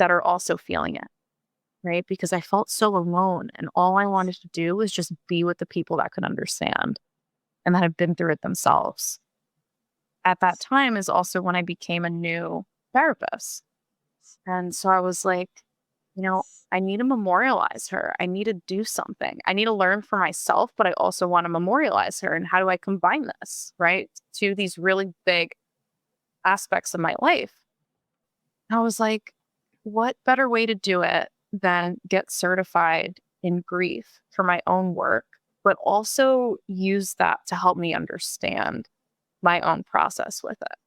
S3: that are also feeling it? Right? Because I felt so alone. And all I wanted to do was just be with the people that could understand and that have been through it themselves. At that time is also when I became a new therapist. And so I was like, you know, I need to memorialize her. I need to do something. I need to learn for myself, but I also want to memorialize her. And how do I combine this, right? To these really big aspects of my life. I was like, what better way to do it than get certified in grief for my own work, but also use that to help me understand my own process with it.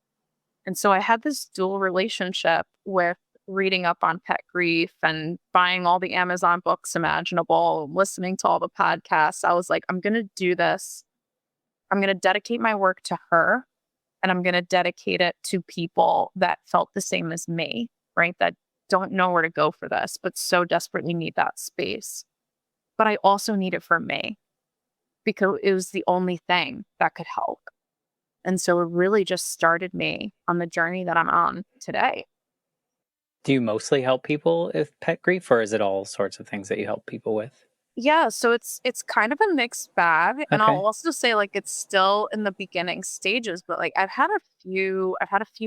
S3: And so I had this dual relationship with reading up on pet grief and buying all the Amazon books imaginable, listening to all the podcasts. I was like, I'm going to do this. I'm going to dedicate my work to her and I'm going to dedicate it to people that felt the same as me, right? That don't know where to go for this, but so desperately need that space. But I also need it for me because it was the only thing that could help. And so it really just started me on the journey that I'm on today.
S1: Do you mostly help people with pet grief, or is it all sorts of things that you help people with?
S3: Yeah, so it's kind of a mixed bag, and I'll
S1: Okay.
S3: also say like it's still in the beginning stages, but like I've had a few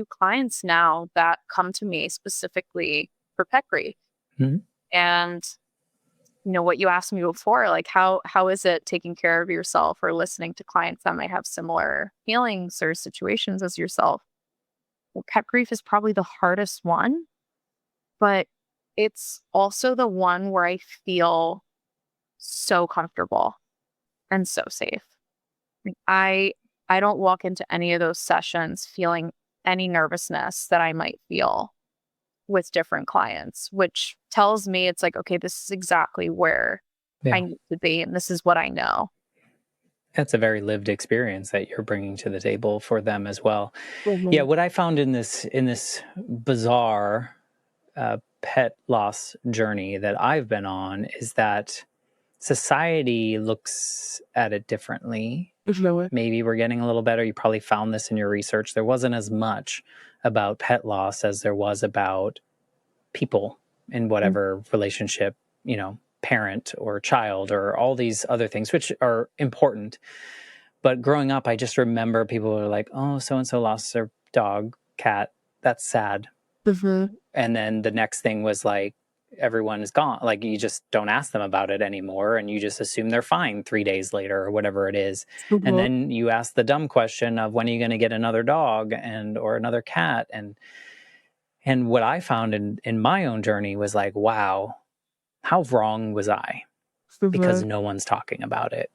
S3: clients now that come to me specifically for pet grief.
S1: Mhm.
S3: And you know what you asked me before, like how is it taking care of yourself or listening to clients that might have similar feelings or situations as yourself? Well, pet grief is probably the hardest one, but it's also the one where I feel so comfortable and so safe. Like, I don't walk into any of those sessions feeling any nervousness that I might feel with different clients, which tells me it's like, okay, this is exactly where I
S1: Yeah.
S3: need to be and this is what I know.
S1: That's a very lived experience that you're bringing to the table for them as well. Yeah,
S3: Mhm.
S1: what I found in this bizarre pet loss journey that I've been on is that society looks at it differently. Maybe we're getting a little better. You probably found this in your research. There wasn't as much about pet loss as there was about people in whatever relationship, parent or child or all these other things, which are important. But growing up, I just remember people were like, oh, so-and-so lost their dog, cat. That's sad. And then the next thing was like, everyone is gone. Like, you just don't ask them about it anymore. And you just assume they're fine 3 days later or whatever it is. And then you ask the dumb question of, when are you going to get another dog or another cat? And what I found in my own journey was like, wow, how wrong was I? Because no one's talking about it.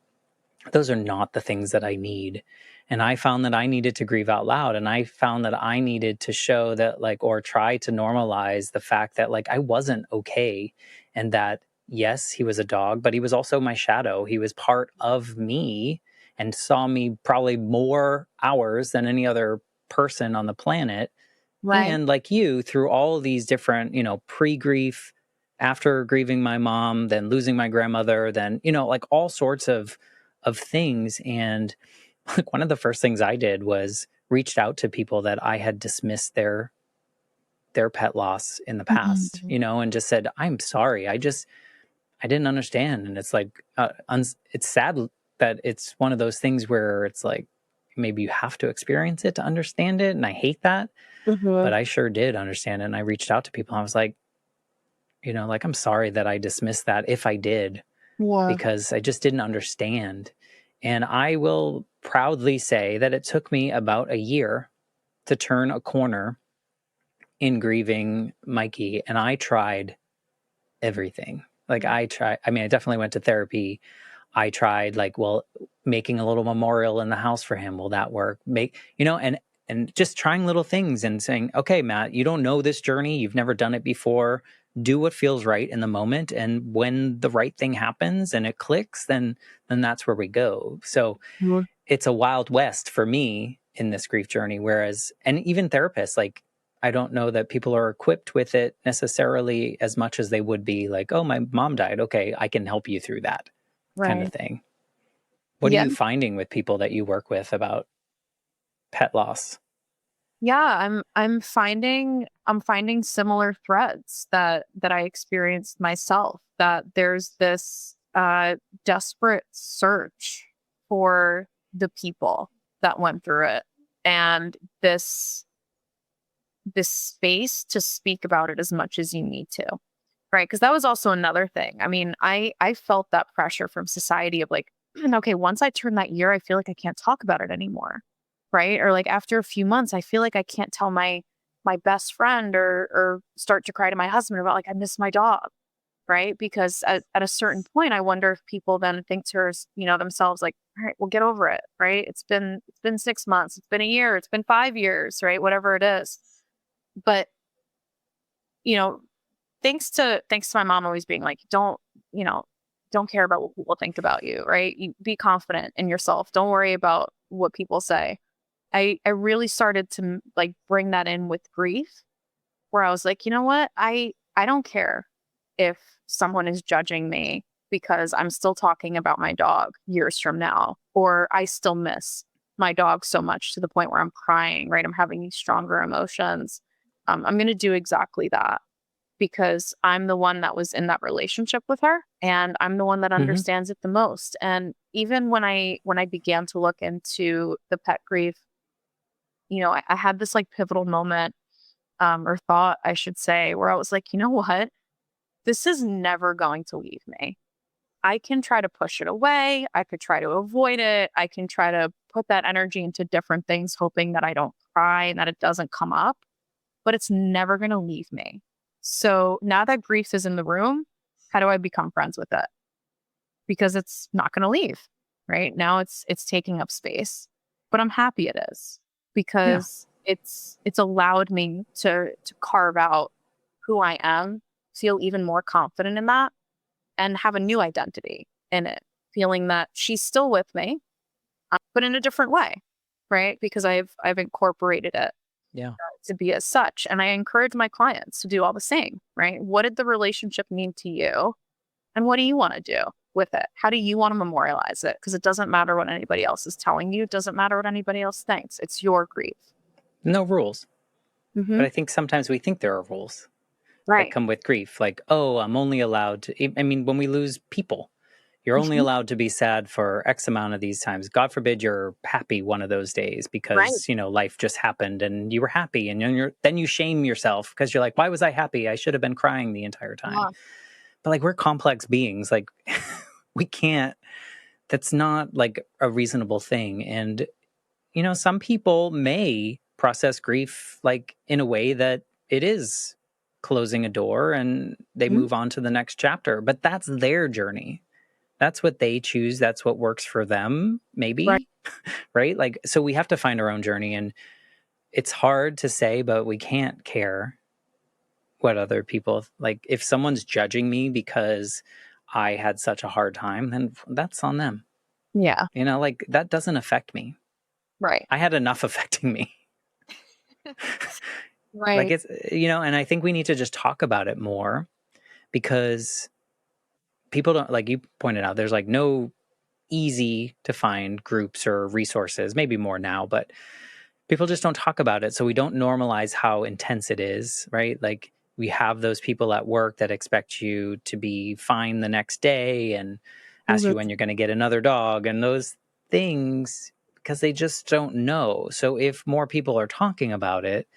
S1: Those are not the things that I need. And I found that I needed to grieve out loud. And I found that I needed to show that, like, or try to normalize the fact that, like, I wasn't okay. And that, yes, he was a dog, but he was also my shadow. He was part of me and saw me probably more hours than any other person on the planet.
S2: Right.
S1: And like you, through all of these different, pre-grief, after grieving my mom, then losing my grandmother, then, like all sorts of things. And like one of the first things I did was reached out to people that I had dismissed their pet loss in the past, and just said, I'm sorry. I didn't understand. And it's like, it's sad that it's one of those things where it's like, maybe you have to experience it to understand it. And I hate that, but I sure did understand it. And I reached out to people. I was like, like, I'm sorry that I dismissed that, if I did, because I just didn't understand. And I will proudly say that it took me about a year to turn a corner in grieving Mikey. And I tried everything. Like, I definitely went to therapy. I tried, like, well, making a little memorial in the house for him. Will that work? And just trying little things and saying, okay, Matt, you don't know this journey. You've never done it before. Do what feels right in the moment. And when the right thing happens and it clicks, then that's where we go. So it's a wild west for me in this grief journey. Whereas, and even therapists, like, I don't know that people are equipped with it necessarily as much as they would be, like, oh, my mom died. Okay, I can help you through that kind of thing. What are you finding with people that you work with about pet loss?
S2: Yeah, I'm finding similar threads that I experienced myself, that there's this desperate search for the people that went through it, and this space to speak about it as much as you need to. Right? Because that was also another thing. I mean, I felt that pressure from society of like, okay, once I turn that year, I feel like I can't talk about it anymore. Right? Or like after a few months, I feel like I can't tell my best friend or start to cry to my husband about, like, I miss my dog. Right? Because at a certain point, I wonder if people then think to themselves, like, all right, well, get over it. Right? It's been 6 months, it's been a year, it's been 5 years, right? Whatever it is. But thanks to my mom always being like, don't care about what people think about you, right? You be confident in yourself. Don't worry about what people say. I really started to like bring that in with grief, where I was like, you know what? I don't care if someone is judging me because I'm still talking about my dog years from now, or I still miss my dog so much to the point where I'm crying, right? I'm having these stronger emotions. I'm going to do exactly that, because I'm the one that was in that relationship with her, and I'm the one that understands it the most. And even when I began to look into the pet grief, I had this like pivotal moment, or thought, I should say, where I was like, you know what? This is never going to leave me. I can try to push it away. I could try to avoid it. I can try to put that energy into different things, hoping that I don't cry and that it doesn't come up, but it's never going to leave me. So now that grief is in the room, how do I become friends with it? Because it's not going to leave, right? Now it's taking up space, but I'm happy it is, because it's allowed me to carve out who I am, feel even more confident in that, and have a new identity in it, feeling that she's still with me, but in a different way, right? Because I've incorporated it to be as such. And I encourage my clients to do all the same, right? What did the relationship mean to you? And what do you want to do with it? How do you want to memorialize it? Because it doesn't matter what anybody else is telling you. It doesn't matter what anybody else thinks. It's your grief.
S1: No rules. But I think sometimes we think there are rules that come with grief. Like, oh, I'm only allowed to, I mean, when we lose people, You're only allowed to be sad for X amount of these times. God forbid you're happy one of those days
S3: Right.
S1: because, life just happened and you were happy. And then you shame yourself because you're like, why was I happy? I should have been crying the entire time.
S2: Yeah.
S1: But like, we're complex beings. Like we can't, that's not like a reasonable thing. And, some people may process grief like in a way that it is closing a door and they move on to the next chapter, but that's their journey. That's what they choose. That's what works for them, maybe.
S3: Right.
S1: Right? Like, so we have to find our own journey. And it's hard to say, but we can't care what other people, like if someone's judging me because I had such a hard time, then that's on them.
S3: Yeah.
S1: Like that doesn't affect me.
S3: Right.
S1: I had enough affecting me.
S3: Right.
S1: Like it's, and I think we need to just talk about it more because people don't, like you pointed out, there's like no easy to find groups or resources, maybe more now, but people just don't talk about it. So we don't normalize how intense it is, right? Like we have those people at work that expect you to be fine the next day and ask you when you're going to get another dog and those things because they just don't know. So if more people are talking about it,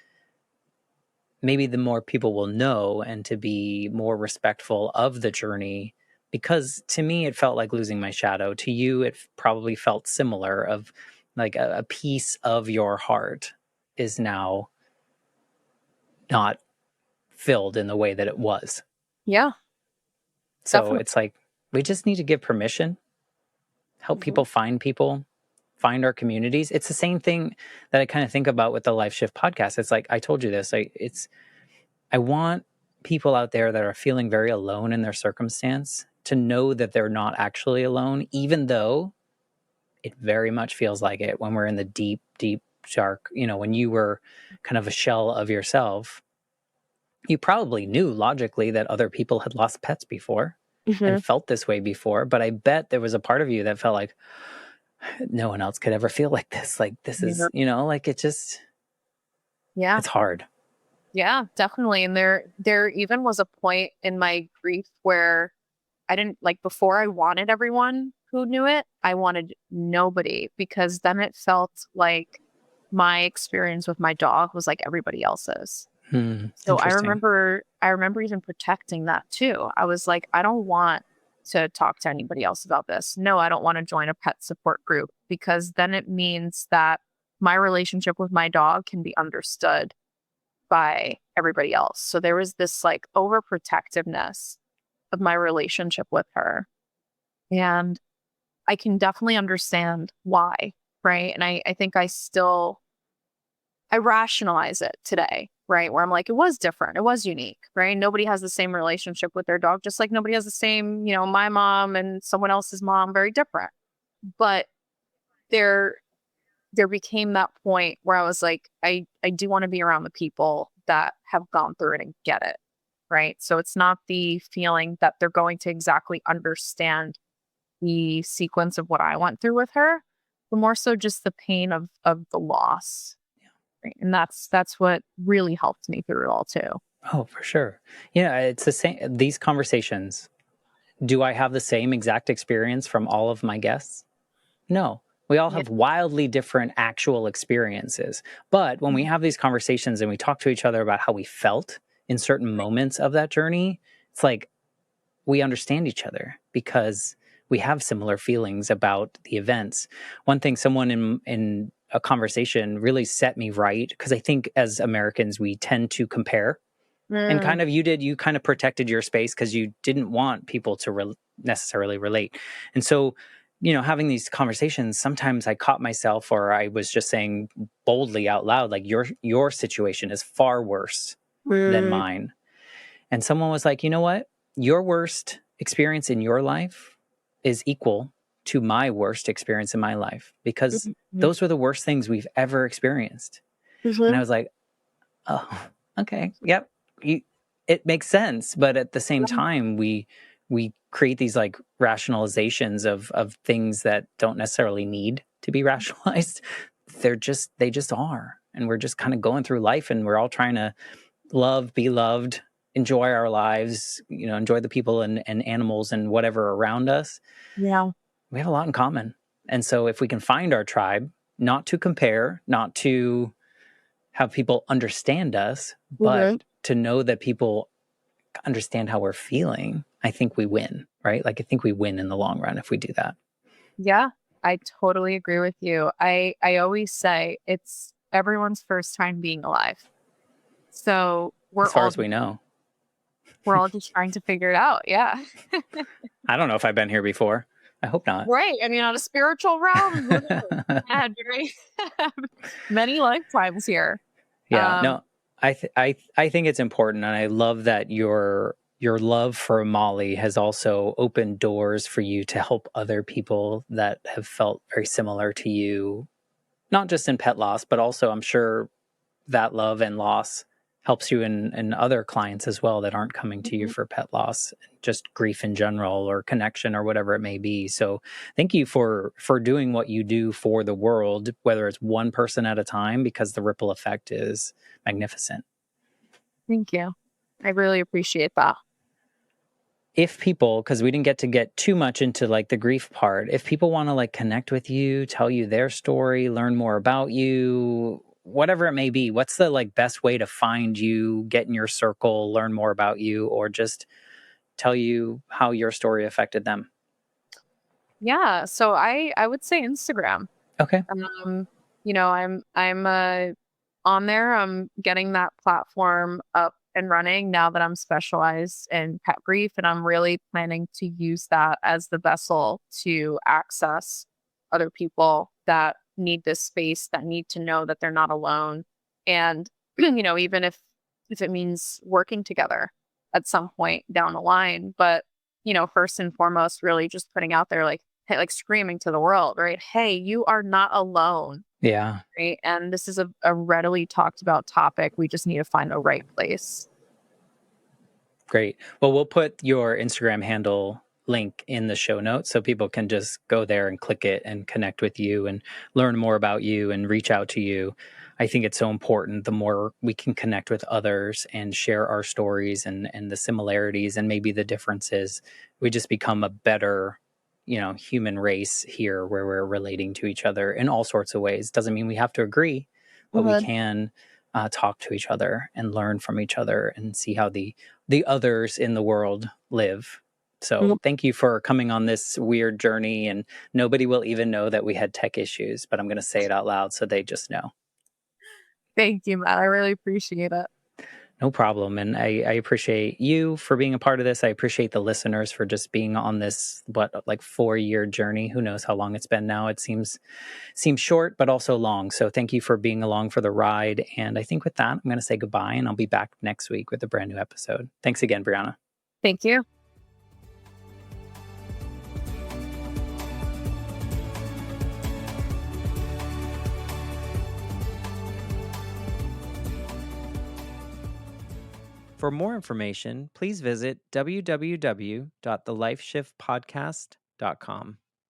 S1: maybe the more people will know and to be more respectful of the journey. Because to me, it felt like losing my shadow. To you, it probably felt similar of like a piece of your heart is now not filled in the way that it was.
S3: Yeah.
S1: So
S3: Definitely.
S1: it's like, we just need to give permission, help people, find our communities. It's the same thing that I kind of think about with the Life Shift podcast. It's like, I told you this, I want people out there that are feeling very alone in their circumstance to know that they're not actually alone, even though it very much feels like it when we're in the deep, deep, dark, when you were kind of a shell of yourself. You probably knew logically that other people had lost pets before and felt this way before, but I bet there was a part of you that felt like no one else could ever feel like this. Like this is, like it just, it's hard.
S3: Yeah, definitely. And there even was a point in my grief where I didn't like before I wanted everyone who knew it, I wanted nobody because then it felt like my experience with my dog was like everybody else's. So I remember even protecting that too. I was like, I don't want to talk to anybody else about this. No, I don't want to join a pet support group because then it means that my relationship with my dog can be understood by everybody else. So there was this like overprotectiveness of my relationship with her. And I can definitely understand why, right? And I think I rationalize it today, right? Where I'm like, it was different. It was unique, right? Nobody has the same relationship with their dog, just like nobody has the same, my mom and someone else's mom, very different. But there became that point where I was like, I do want to be around the people that have gone through it and get it, right? So it's not the feeling that they're going to exactly understand the sequence of what I went through with her, but more so just the pain of the loss. Right? And that's what really helped me through it all too.
S1: Oh, for sure. Yeah, it's the same. These conversations, do I have the same exact experience from all of my guests? No. We all have wildly different actual experiences. But when we have these conversations and we talk to each other about how we felt in certain moments of that journey, it's like we understand each other because we have similar feelings about the events. One thing someone in a conversation really set me right, because I think as Americans, we tend to compare. And kind of you kind of protected your space because you didn't want people to necessarily relate. And so, having these conversations, sometimes I caught myself or I was just saying boldly out loud, like your situation is far worse than mine. And someone was like, you know what? Your worst experience in your life is equal to my worst experience in my life because those were the worst things we've ever experienced. And I was like, oh, okay. Yep. It makes sense. But at the same time, we create these like rationalizations of things that don't necessarily need to be rationalized. They just are. And we're just kind of going through life and we're all trying to be loved, enjoy our lives, enjoy the people and animals and whatever around us,
S3: Yeah.
S1: we have a lot in common. And so if we can find our tribe, not to compare, not to have people understand us, but to know that people understand how we're feeling, I think we win, right? Like, I think we win in the long run if we do that.
S3: Yeah, I totally agree with you. I always say it's everyone's first time being alive. So
S1: As far as we know.
S3: we're all just trying to figure it out. Yeah.
S1: I don't know if I've been here before. I hope not.
S3: Right. I mean, on a spiritual realm, who knows? Man, you're going to have many lifetimes here.
S1: Yeah, no, I think it's important, and I love that your love for Molly has also opened doors for you to help other people that have felt very similar to you, not just in pet loss, but also I'm sure that love and loss helps you in other clients as well that aren't coming to you for pet loss, just grief in general or connection or whatever it may be. So thank you for doing what you do for the world, whether it's one person at a time, because the ripple effect is magnificent.
S3: Thank you. I really appreciate that.
S1: If people, because we didn't get too much into like the grief part, if people want to like connect with you, tell you their story, learn more about you, whatever it may be, what's the like best way to find you, get in your circle, learn more about you, or just tell you how your story affected them?
S3: Yeah. So I would say Instagram.
S1: Okay.
S3: I'm on there. I'm getting that platform up and running now that I'm specialized in pet grief, and I'm really planning to use that as the vessel to access other people that need this space, that need to know that they're not alone. And even if it means working together at some point down the line, but first and foremost, really just putting out there like, hey, like screaming to the world, right? Hey, you are not alone.
S1: Yeah.
S3: Right. And this is a readily talked about topic. We just need to find the right place.
S1: Great. Well, we'll put your Instagram handle link in the show notes so people can just go there and click it and connect with you and learn more about you and reach out to you. I think it's so important. The more we can connect with others and share our stories and the similarities and maybe the differences, we just become a better, human race here, where we're relating to each other in all sorts of ways. Doesn't mean we have to agree, but we can talk to each other and learn from each other and see how the others in the world live. So thank you for coming on this weird journey, and nobody will even know that we had tech issues, but I'm going to say it out loud so they just know.
S3: Thank you, Matt. I really appreciate it.
S1: No problem. And I appreciate you for being a part of this. I appreciate the listeners for just being on this, 4-year journey. Who knows how long it's been now. It seems short, but also long. So thank you for being along for the ride. And I think with that, I'm going to say goodbye, and I'll be back next week with a brand new episode. Thanks again, Brianna.
S3: Thank you.
S1: For more information, please visit www.thelifeshiftpodcast.com.